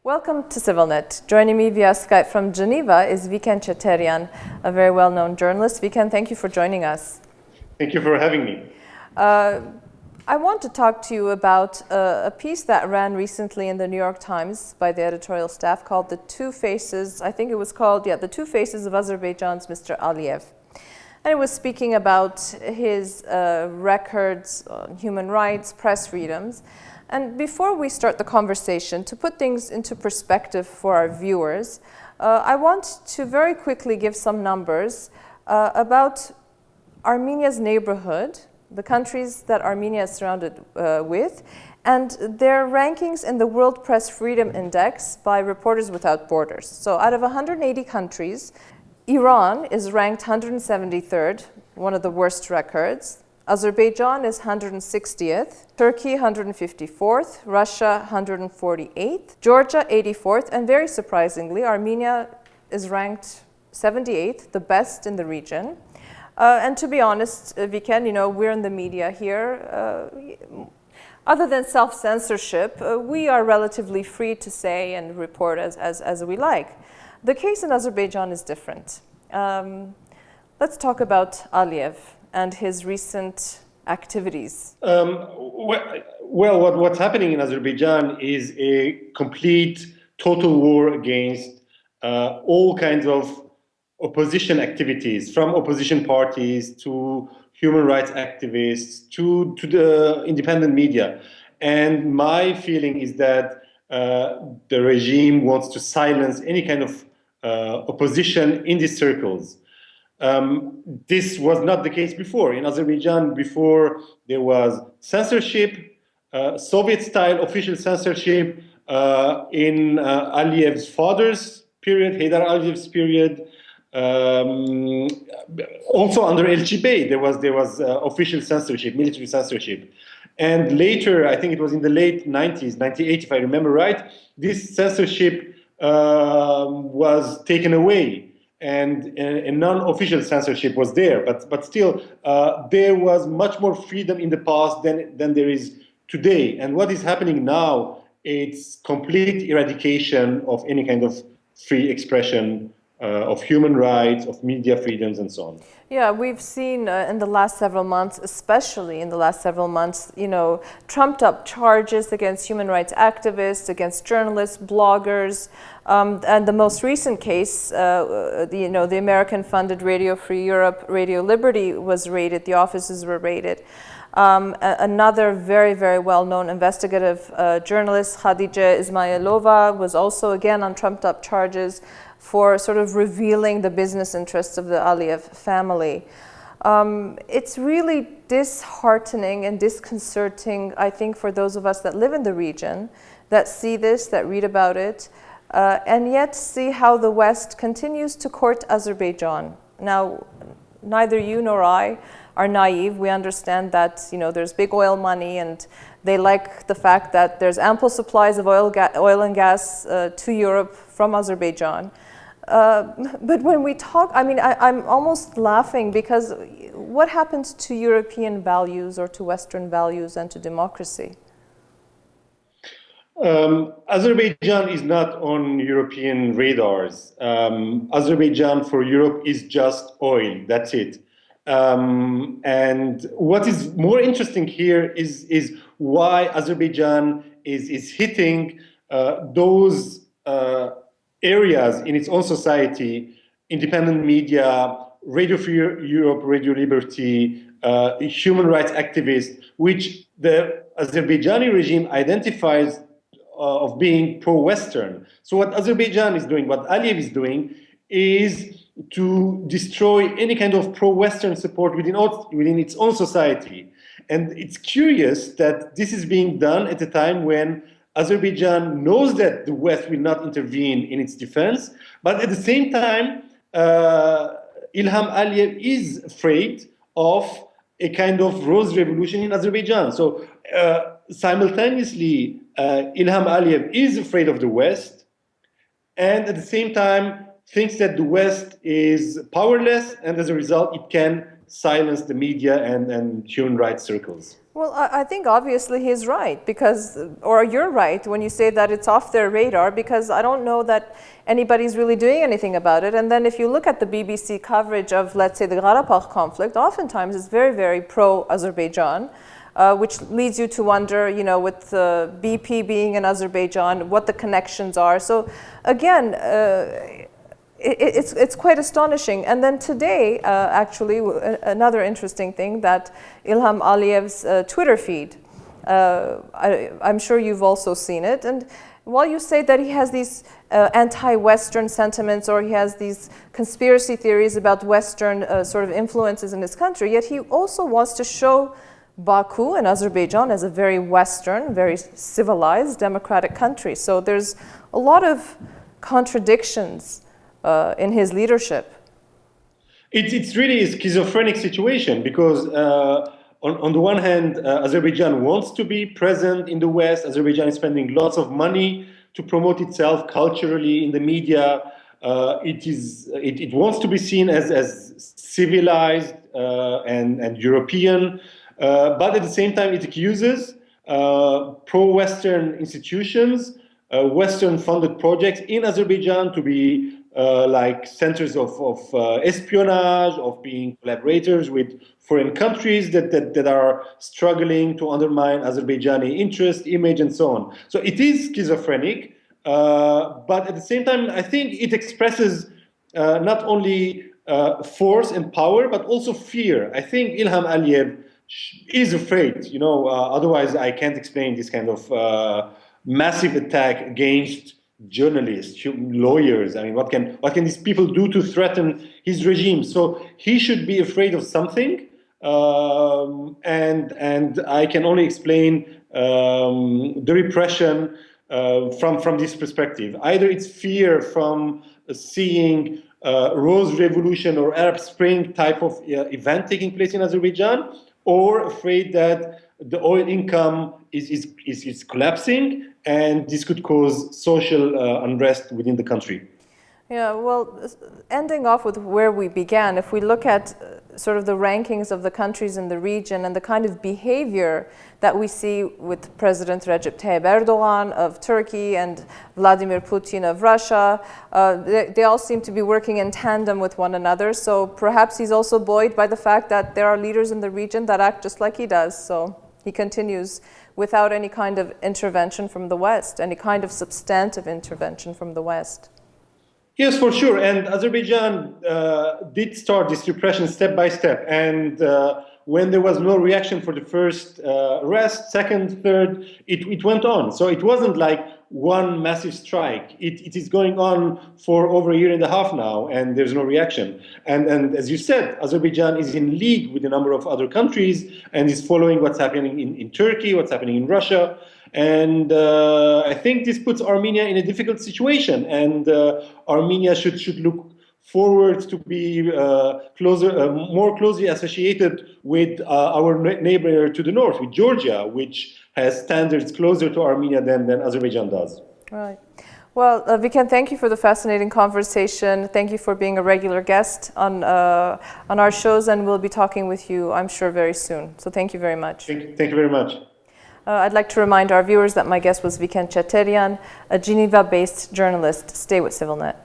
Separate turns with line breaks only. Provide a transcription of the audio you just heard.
Welcome to CivilNet. Joining me via Skype from Geneva is Vicken Cheterian, a very well-known journalist. Vicken, thank you for joining us.
Thank you for having me.
I want to talk to you about a piece that ran recently in the New York Times by the editorial staff called The Two Faces, I think it was called, The Two Faces of Azerbaijan's Mr. Aliyev. And it was speaking about his records on human rights, press freedoms. And before we start the conversation, to put things into perspective for our viewers, I want to very quickly give some numbers about Armenia's neighborhood, the countries that Armenia is surrounded with, and their rankings in the World Press Freedom Index by Reporters Without Borders. So out of 180 countries, Iran is ranked 173rd, one of the worst records. Azerbaijan is 160th, Turkey 154th, Russia 148th, Georgia 84th, and very surprisingly, Armenia is ranked 78th, the best in the region. And to be honest, Vicken, we're in the media here. Other than self-censorship, we are relatively free to say and report as we like. The case in Azerbaijan is different. Let's talk about Aliyev and his recent activities.
What's happening in Azerbaijan is a complete, total war against all kinds of opposition activities, from opposition parties to human rights activists to the independent media. And my feeling is that the regime wants to silence any kind of opposition in these circles. This was not the case before. In Azerbaijan, before there was censorship, Soviet-style official censorship in Aliyev's father's period, Heydar Aliyev's period. Also under LGB, there was official censorship, military censorship. And later, I think it was in the late 90s, 98 if I remember right, this censorship was taken away. And a non-official censorship was there, but still there was much more freedom in the past than there is today. And what is happening now, it's complete eradication of any kind of free expression of human rights, of media freedoms, and so on.
Yeah, we've seen in the last several months, especially in the last several months, trumped up charges against human rights activists, against journalists, bloggers, and the most recent case, the American-funded Radio Free Europe, Radio Liberty was raided, the offices were raided. Another very, very well-known investigative journalist, Khadija Ismailova, was also again on trumped-up charges for sort of revealing the business interests of the Aliyev family. It's really disheartening and disconcerting, I think, for those of us that live in the region, that see this, that read about it, and yet see how the West continues to court Azerbaijan. Now, neither you nor I are naive. We understand that there's big oil money, and they like the fact that there's ample supplies of oil and gas to Europe from Azerbaijan. But when we talk, I'm almost laughing because what happens to European values or to Western values and to democracy?
Azerbaijan is not on European radars. Azerbaijan for Europe is just oil, that's it. And what is more interesting here is why Azerbaijan is hitting those areas in its own society: independent media, Radio Free Europe, Radio Liberty, human rights activists, which the Azerbaijani regime identifies of being pro-Western. So what Azerbaijan is doing, what Aliyev is doing, is to destroy any kind of pro-Western support within its own society. And it's curious that this is being done at a time when Azerbaijan knows that the West will not intervene in its defense, but at the same time, Ilham Aliyev is afraid of a kind of rose revolution in Azerbaijan. So simultaneously, Ilham Aliyev is afraid of the West, and at the same time thinks that the West is powerless, and as a result, it can silence the media and human rights circles.
Well, I think obviously he's right because, or you're right when you say that it's off their radar because I don't know that anybody's really doing anything about it. And then if you look at the BBC coverage of, let's say, the Karabakh conflict, oftentimes it's very, very pro-Azerbaijan, which leads you to wonder, you know, with BP being in Azerbaijan, what the connections are. So again, it's quite astonishing. And then today, actually, another interesting thing that Ilham Aliyev's Twitter feed, I'm sure you've also seen it. And while you say that he has these anti-Western sentiments or he has these conspiracy theories about Western sort of influences in his country, yet he also wants to show Baku and Azerbaijan as a very Western, very civilized, democratic country. So there's a lot of contradictions in his leadership.
It's really a schizophrenic situation because on the one hand, Azerbaijan wants to be present in the West. Azerbaijan is spending lots of money to promote itself culturally in the media. It wants to be seen as civilized and European, but at the same time it accuses pro-Western institutions, Western-funded projects in Azerbaijan to be like centers of espionage, of being collaborators with foreign countries that are struggling to undermine Azerbaijani interest, image, and so on. So it is schizophrenic, but at the same time, I think it expresses not only force and power, but also fear. I think Ilham Aliyev is afraid, you know, otherwise I can't explain this kind of massive attack against journalists, lawyers. I mean, what can these people do to threaten his regime? So he should be afraid of something, and I can only explain the repression from this perspective. Either it's fear from seeing Rose Revolution or Arab Spring type of event taking place in Azerbaijan, or afraid that the oil income is collapsing, and this could cause social unrest within the country.
Yeah, well, ending off with where we began, if we look at sort of the rankings of the countries in the region and the kind of behavior that we see with President Recep Tayyip Erdogan of Turkey and Vladimir Putin of Russia, they all seem to be working in tandem with one another. So perhaps he's also buoyed by the fact that there are leaders in the region that act just like he does. So he continues without any kind of intervention from the West, any kind of substantive intervention from the West.
Yes, for sure. And Azerbaijan did start this repression step by step. And when there was no reaction for the first arrest, second, third, it went on. So it wasn't like one massive strike. It is going on for over a year and a half now, and there's no reaction. And as you said, Azerbaijan is in league with a number of other countries and is following what's happening in Turkey, what's happening in Russia. And I think this puts Armenia in a difficult situation, and Armenia should look forward to be more closely associated with our neighbor to the north, with Georgia, which has standards closer to Armenia than Azerbaijan does.
Right. Well, Vicken, thank you for the fascinating conversation. Thank you for being a regular guest on our shows, and we'll be talking with you, I'm sure, very soon. So thank you very much.
Thank you very much.
I'd like to remind our viewers that my guest was Vicken Cheterian, a Geneva-based journalist. Stay with CivilNet.